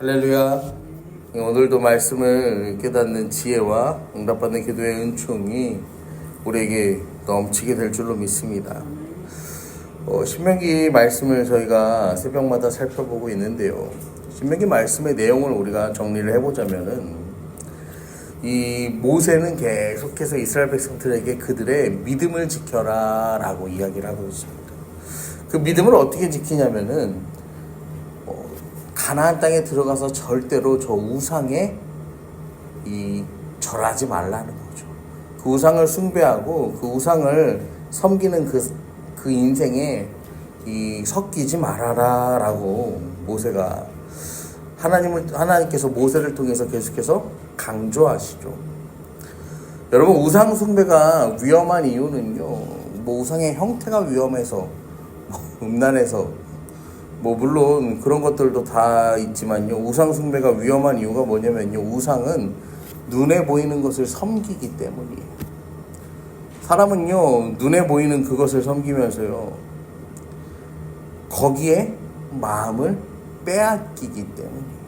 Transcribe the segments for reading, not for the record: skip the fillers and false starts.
할렐루야. 오늘도 말씀을 깨닫는 지혜와 응답받는 기도의 은총이 우리에게 넘치게 될 줄로 믿습니다. 신명기 말씀을 저희가 새벽마다 살펴보고 있는데요. 신명기 말씀의 내용을 우리가 정리를 해보자면은, 이 모세는 계속해서 이스라엘 백성들에게 그들의 믿음을 지켜라 라고 이야기를 하고 있습니다. 그 믿음을 어떻게 지키냐면은, 가나안 땅에 들어가서 절대로 저 우상에 절하지 말라는 거죠. 그 우상을 숭배하고 그 우상을 섬기는 그 인생에 섞이지 말아라 라고 모세가 하나님께서 모세를 통해서 계속해서 강조하시죠. 여러분, 우상 숭배가 위험한 이유는요, 우상의 형태가 위험해서, 음란해서, 물론 그런 것들도 다 있지만요, 우상 숭배가 위험한 이유가 뭐냐면요, 우상은 눈에 보이는 것을 섬기기 때문이에요. 사람은요, 눈에 보이는 그것을 섬기면서요, 거기에 마음을 빼앗기기 때문이에요.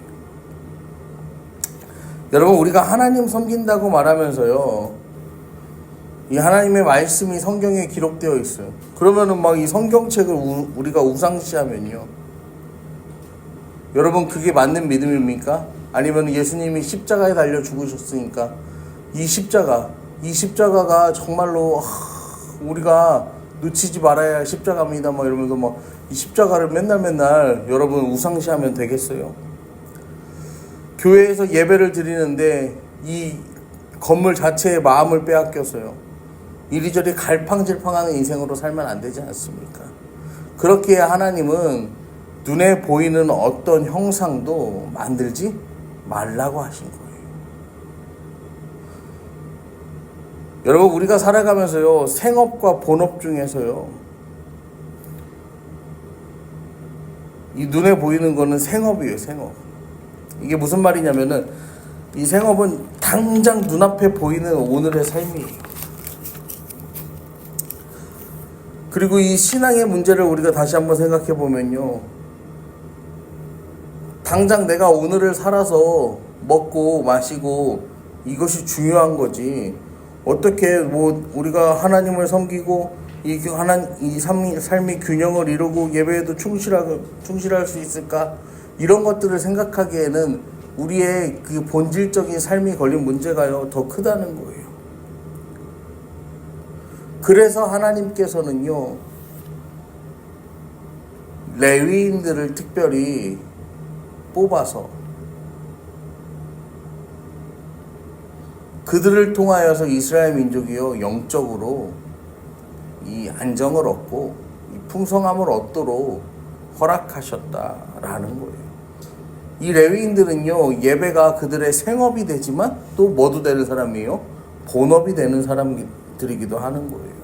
여러분, 우리가 하나님 섬긴다고 말하면서요, 이 하나님의 말씀이 성경에 기록되어 있어요. 그러면은 이 성경책을 우리가 우상시하면요, 여러분, 그게 맞는 믿음입니까? 아니면 예수님이 십자가에 달려 죽으셨으니까 이 십자가가 정말로 우리가 놓치지 말아야 할 십자가입니다 이러면서 이 십자가를 맨날 여러분 우상시하면 되겠어요? 교회에서 예배를 드리는데 이 건물 자체에 마음을 빼앗겨서요, 이리저리 갈팡질팡하는 인생으로 살면 안 되지 않습니까? 그렇게 하나님은 눈에 보이는 어떤 형상도 만들지 말라고 하신 거예요. 여러분, 우리가 살아가면서요, 생업과 본업 중에서요, 이 눈에 보이는 거는 생업이에요, 생업. 이게 무슨 말이냐면은, 이 생업은 당장 눈앞에 보이는 오늘의 삶이에요. 그리고 이 신앙의 문제를 우리가 다시 한번 생각해 보면요, 당장 내가 오늘을 살아서 먹고 마시고 이것이 중요한 거지, 어떻게 우리가 하나님을 섬기고 이 삶의 균형을 이루고 예배에도 충실할 수 있을까, 이런 것들을 생각하기에는 우리의 그 본질적인 삶이 걸린 문제가요, 더 크다는 거예요. 그래서 하나님께서는요, 레위인들을 특별히 뽑아서 그들을 통하여서 이스라엘 민족이요, 영적으로 이 안정을 얻고 이 풍성함을 얻도록 허락하셨다라는 거예요. 이 레위인들은요, 예배가 그들의 생업이 되지만 또 뭐도 되는 사람이에요? 본업이 되는 사람들이기도 하는 거예요.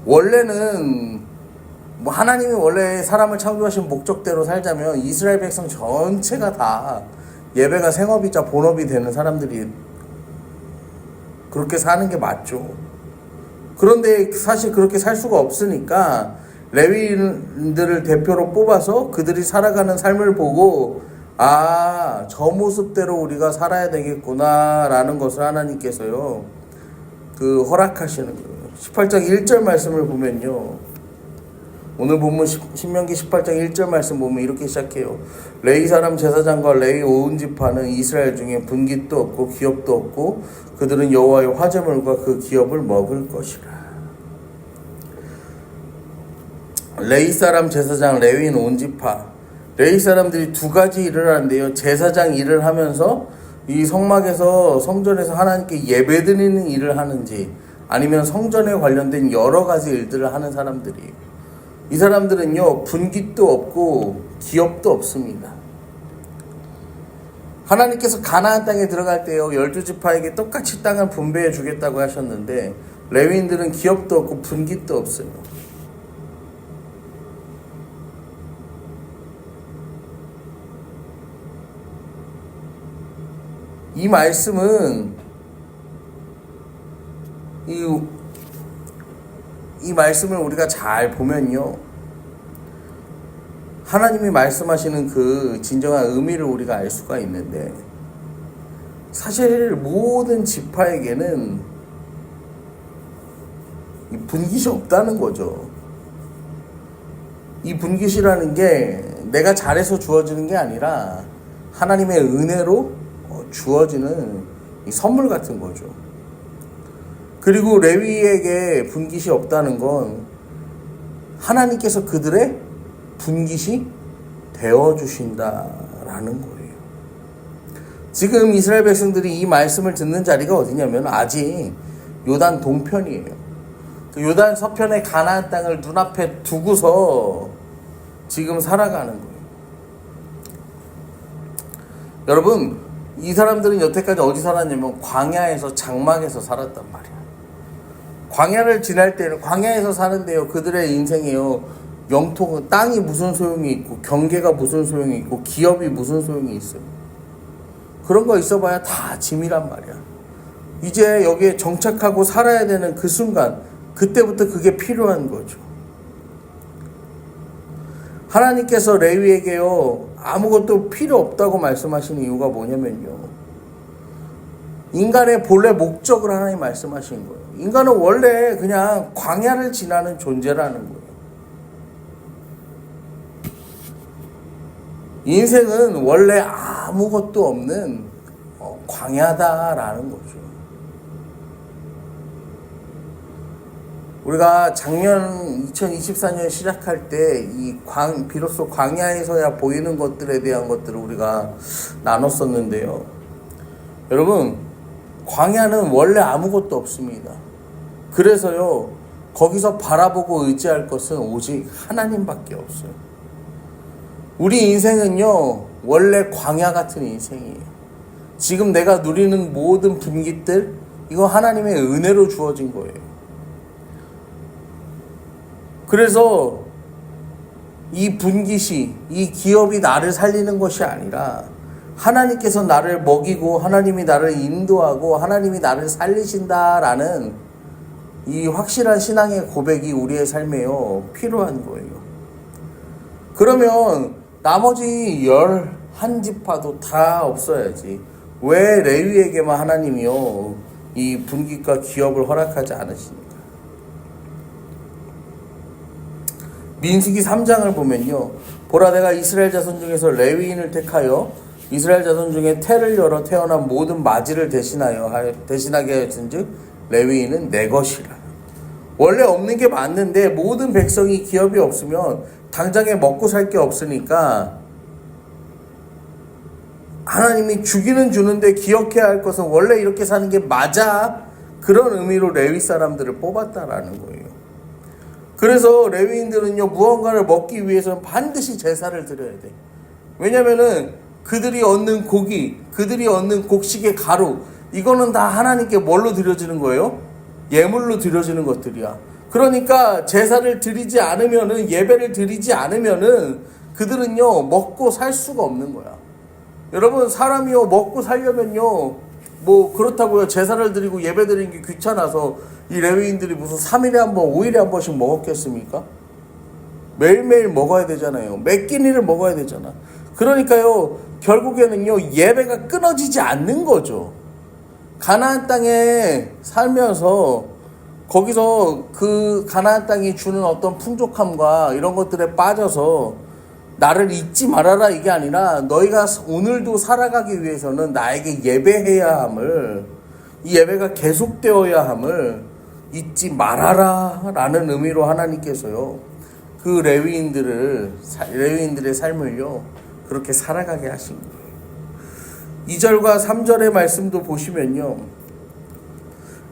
원래는 하나님이 원래 사람을 창조하신 목적대로 살자면 이스라엘 백성 전체가 다 예배가 생업이자 본업이 되는 사람들이 그렇게 사는 게 맞죠. 그런데 사실 그렇게 살 수가 없으니까 레위인들을 대표로 뽑아서 그들이 살아가는 삶을 보고, 저 모습대로 우리가 살아야 되겠구나 라는 것을 하나님께서요, 허락하시는 거예요. 18장 1절 말씀을 보면요, 오늘 본문 신명기 18장 1절 말씀 보면 이렇게 시작해요. 레위 사람 제사장과 레위 온 지파는 이스라엘 중에 분깃도 없고 기업도 없고 그들은 여호와의 화제물과 그 기업을 먹을 것이라. 레위 사람 제사장, 레위인 온 지파, 레위 사람들이 두 가지 일을 하는데요, 제사장 일을 하면서 이 성전에서 하나님께 예배드리는 일을 하는지, 아니면 성전에 관련된 여러 가지 일들을 하는 사람들이에요. 이 사람들은요, 분깃도 없고 기업도 없습니다. 하나님께서 가나안 땅에 들어갈 때요, 12지파에게 똑같이 땅을 분배해 주겠다고 하셨는데, 레위인들은 기업도 없고 분깃도 없어요. 이 말씀은 이 말씀을 우리가 잘 보면요, 하나님이 말씀하시는 그 진정한 의미를 우리가 알 수가 있는데, 사실 모든 지파에게는 이 분깃이 없다는 거죠. 이 분깃이라는 게 내가 잘해서 주어지는 게 아니라 하나님의 은혜로 주어지는 이 선물 같은 거죠. 그리고 레위에게 분깃이 없다는 건 하나님께서 그들의 분깃이 되어주신다라는 거예요. 지금 이스라엘 백성들이 이 말씀을 듣는 자리가 어디냐면 아직 요단 동편이에요. 그 요단 서편의 가나안 땅을 눈앞에 두고서 지금 살아가는 거예요. 여러분, 이 사람들은 여태까지 어디 살았냐면 광야에서 장막에서 살았단 말이야. 광야를 지날 때는 광야에서 사는데요, 그들의 인생에요, 영통 땅이 무슨 소용이 있고 경계가 무슨 소용이 있고 기업이 무슨 소용이 있어요. 그런 거 있어봐야 다 짐이란 말이야. 이제 여기에 정착하고 살아야 되는 그 순간, 그때부터 그게 필요한 거죠. 하나님께서 레위에게요 아무것도 필요 없다고 말씀하시는 이유가 뭐냐면요, 인간의 본래 목적을 하나님 말씀하시는 거예요. 인간은 원래 그냥 광야를 지나는 존재라는 거예요. 인생은 원래 아무것도 없는 광야다라는 거죠. 우리가 작년 2024년 시작할 때 비로소 광야에서야 보이는 것들에 대한 것들을 우리가 나눴었는데요. 여러분, 광야는 원래 아무것도 없습니다. 그래서요, 거기서 바라보고 의지할 것은 오직 하나님밖에 없어요. 우리 인생은요, 원래 광야 같은 인생이에요. 지금 내가 누리는 모든 분깃들, 이거 하나님의 은혜로 주어진 거예요. 그래서 이 분깃이, 이 기업이 나를 살리는 것이 아니라 하나님께서 나를 먹이고 하나님이 나를 인도하고 하나님이 나를 살리신다라는 이 확실한 신앙의 고백이 우리의 삶에요 필요한 거예요. 그러면 나머지 11지파도 다 없어야지 왜 레위에게만 하나님이요 이 분깃과 기업을 허락하지 않으십니까? 민수기 3장을 보면요, 보라 내가 이스라엘 자손 중에서 레위인을 택하여 이스라엘 자손 중에 태를 열어 태어난 모든 마지를 대신하게 하였은즉 레위인은 내 것이라. 원래 없는 게 맞는데 모든 백성이 기업이 없으면 당장에 먹고 살 게 없으니까 하나님이 주기는 주는데 기억해야 할 것은 원래 이렇게 사는 게 맞아. 그런 의미로 레위 사람들을 뽑았다라는 거예요. 그래서 레위인들은요, 무언가를 먹기 위해서는 반드시 제사를 드려야 돼. 왜냐면은 그들이 얻는 고기, 그들이 얻는 곡식의 가루, 이거는 다 하나님께 뭘로 드려지는 거예요? 예물로 드려지는 것들이야. 그러니까 제사를 드리지 않으면은, 예배를 드리지 않으면은 그들은요 먹고 살 수가 없는 거야. 여러분, 사람이요 먹고 살려면요 뭐 그렇다고요 제사를 드리고 예배 드리는 게 귀찮아서 이 레위인들이 무슨 3일에 한 번, 5일에 한 번씩 먹었겠습니까? 매일매일 먹어야 되잖아요. 몇 끼니를 먹어야 되잖아. 그러니까요, 결국에는요, 예배가 끊어지지 않는 거죠. 가나안 땅에 살면서 거기서 그 가나안 땅이 주는 어떤 풍족함과 이런 것들에 빠져서 나를 잊지 말아라 이게 아니라 너희가 오늘도 살아가기 위해서는 나에게 예배해야 함을, 이 예배가 계속되어야 함을 잊지 말아라 라는 의미로 하나님께서요 그 레위인들의 삶을요 그렇게 살아가게 하신 거예요. 2절과 3절의 말씀도 보시면요,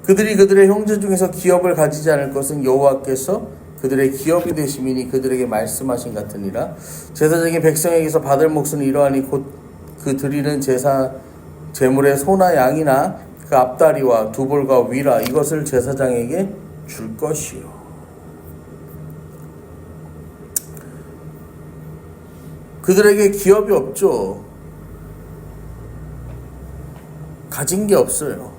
그들이 그들의 형제 중에서 기업을 가지지 않을 것은 여호와께서 그들의 기업이 되심이니 그들에게 말씀하신 같으니라. 제사장이 백성에게서 받을 몫은 이러하니 곧 그 드리는 제사 제물의 소나 양이나 그 앞다리와 두볼과 위라 이것을 제사장에게 줄 것이요. 그들에게 기업이 없죠. 가진 게 없어요.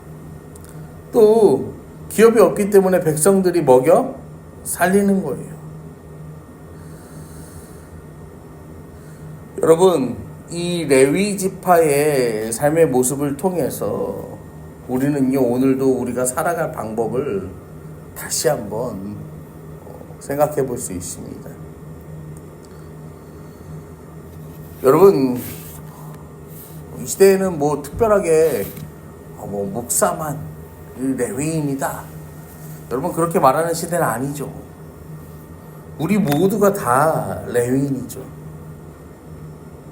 또 기업이 없기 때문에 백성들이 먹여 살리는 거예요. 여러분, 이 레위 지파의 삶의 모습을 통해서 우리는요, 오늘도 우리가 살아갈 방법을 다시 한번 생각해 볼 수 있습니다. 여러분, 이 시대에는 뭐 특별하게 목사만 레위인이다, 여러분 그렇게 말하는 시대는 아니죠. 우리 모두가 다 레위인이죠.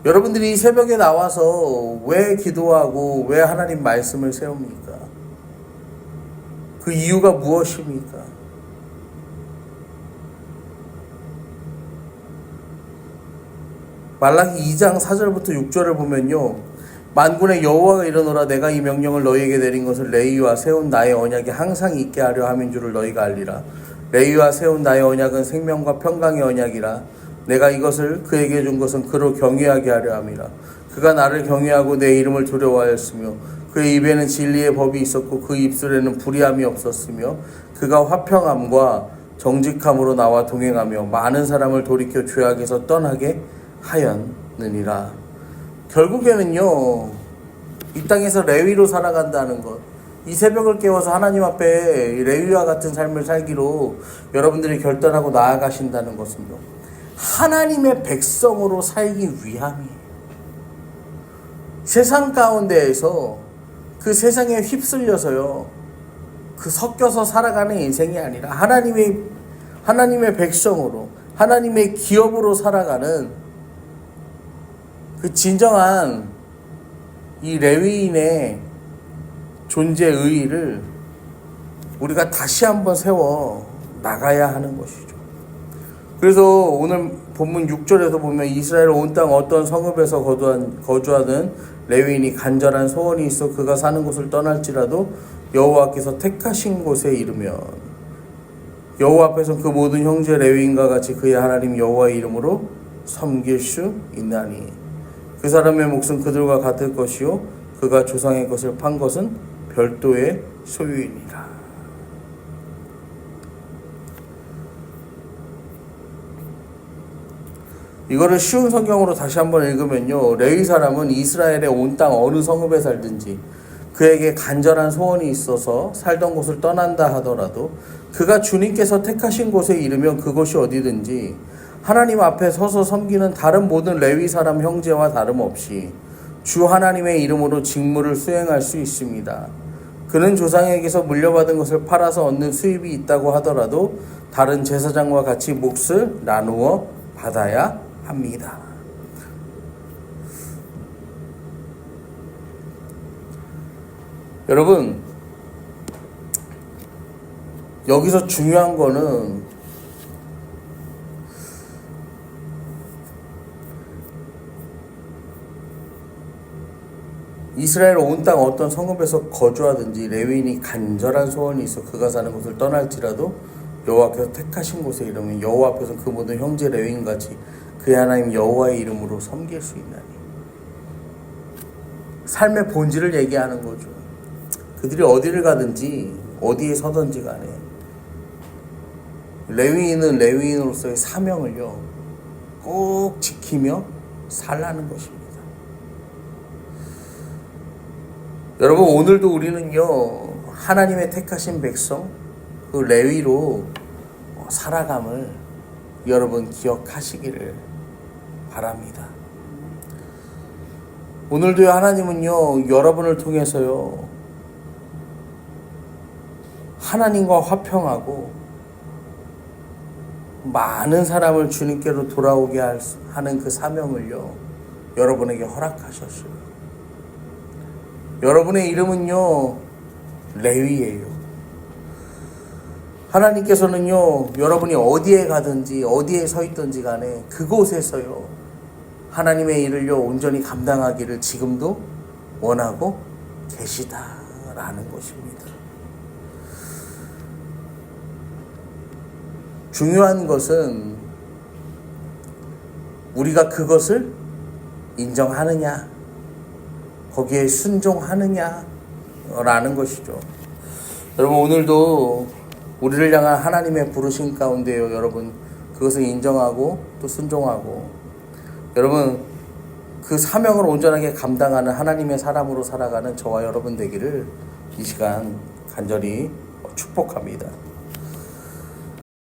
여러분들이 새벽에 나와서 왜 기도하고 왜 하나님 말씀을 세웁니까? 그 이유가 무엇입니까? 말라기 2장 4절부터 6절을 보면요, 만군의 여호와가 이르노라, 내가 이 명령을 너희에게 내린 것을 레위와 세운 나의 언약이 항상 있게 하려 함인 줄을 너희가 알리라. 레위와 세운 나의 언약은 생명과 평강의 언약이라. 내가 이것을 그에게 준 것은 그로 경외하게 하려 함이라. 그가 나를 경외하고 내 이름을 두려워하였으며 그의 입에는 진리의 법이 있었고 그 입술에는 불의함이 없었으며 그가 화평함과 정직함으로 나와 동행하며 많은 사람을 돌이켜 죄악에서 떠나게 하였느니라. 결국에는요, 이 땅에서 레위로 살아간다는 것, 이 새벽을 깨워서 하나님 앞에 레위와 같은 삶을 살기로 여러분들이 결단하고 나아가신다는 것은요, 하나님의 백성으로 살기 위함이에요. 세상 가운데에서 그 세상에 휩쓸려서요, 그 섞여서 살아가는 인생이 아니라 하나님의 백성으로, 하나님의 기업으로 살아가는 그 진정한 이 레위인의 존재 의의를 우리가 다시 한번 세워 나가야 하는 것이죠. 그래서 오늘 본문 6절에서 보면 이스라엘 온 땅 어떤 성읍에서 거주하는 레위인이 간절한 소원이 있어 그가 사는 곳을 떠날지라도 여호와께서 택하신 곳에 이르면 여호와 앞에서 그 모든 형제 레위인과 같이 그의 하나님 여호와의 이름으로 섬길 수 있나니 그 사람의 몫은 그들과 같을 것이요 그가 조상의 것을 판 것은 별도의 소유이니라. 이거를 쉬운 성경으로 다시 한번 읽으면요, 레위 사람은 이스라엘의 온 땅 어느 성읍에 살든지 그에게 간절한 소원이 있어서 살던 곳을 떠난다 하더라도 그가 주님께서 택하신 곳에 이르면 그곳이 어디든지 하나님 앞에 서서 섬기는 다른 모든 레위 사람 형제와 다름없이 주 하나님의 이름으로 직무를 수행할 수 있습니다. 그는 조상에게서 물려받은 것을 팔아서 얻는 수입이 있다고 하더라도 다른 제사장과 같이 몫을 나누어 받아야 합니다. 여러분, 여기서 중요한 거는 이스라엘 온 땅 어떤 성읍에서 거주하든지 레위인이 간절한 소원이 있어 그가 사는 곳을 떠날지라도 여호와께서 택하신 곳에 이르면 여호와 앞에서 그 모든 형제 레위인같이 그의 하나님 여호와의 이름으로 섬길 수 있나니. 삶의 본질을 얘기하는 거죠. 그들이 어디를 가든지 어디에 서든지 간에 레위인은 레위인으로서의 사명을요 꼭 지키며 살라는 것입니다. 여러분, 오늘도 우리는요 하나님의 택하신 백성 그 레위로 살아감을 여러분 기억하시기를 바랍니다. 오늘도 하나님은요 여러분을 통해서요 하나님과 화평하고 많은 사람을 주님께로 돌아오게 하는 그 사명을요 여러분에게 허락하셨어요. 여러분의 이름은요 레위예요. 하나님께서는요 여러분이 어디에 가든지 어디에 서 있든지 간에 그곳에서요 하나님의 일을요 온전히 감당하기를 지금도 원하고 계시다라는 것입니다. 중요한 것은 우리가 그것을 인정하느냐, 거기에 순종하느냐라는 것이죠. 여러분, 오늘도 우리를 향한 하나님의 부르심 가운데요, 여러분 그것을 인정하고 또 순종하고, 여러분 그 사명을 온전하게 감당하는 하나님의 사람으로 살아가는 저와 여러분 되기를 이 시간 간절히 축복합니다.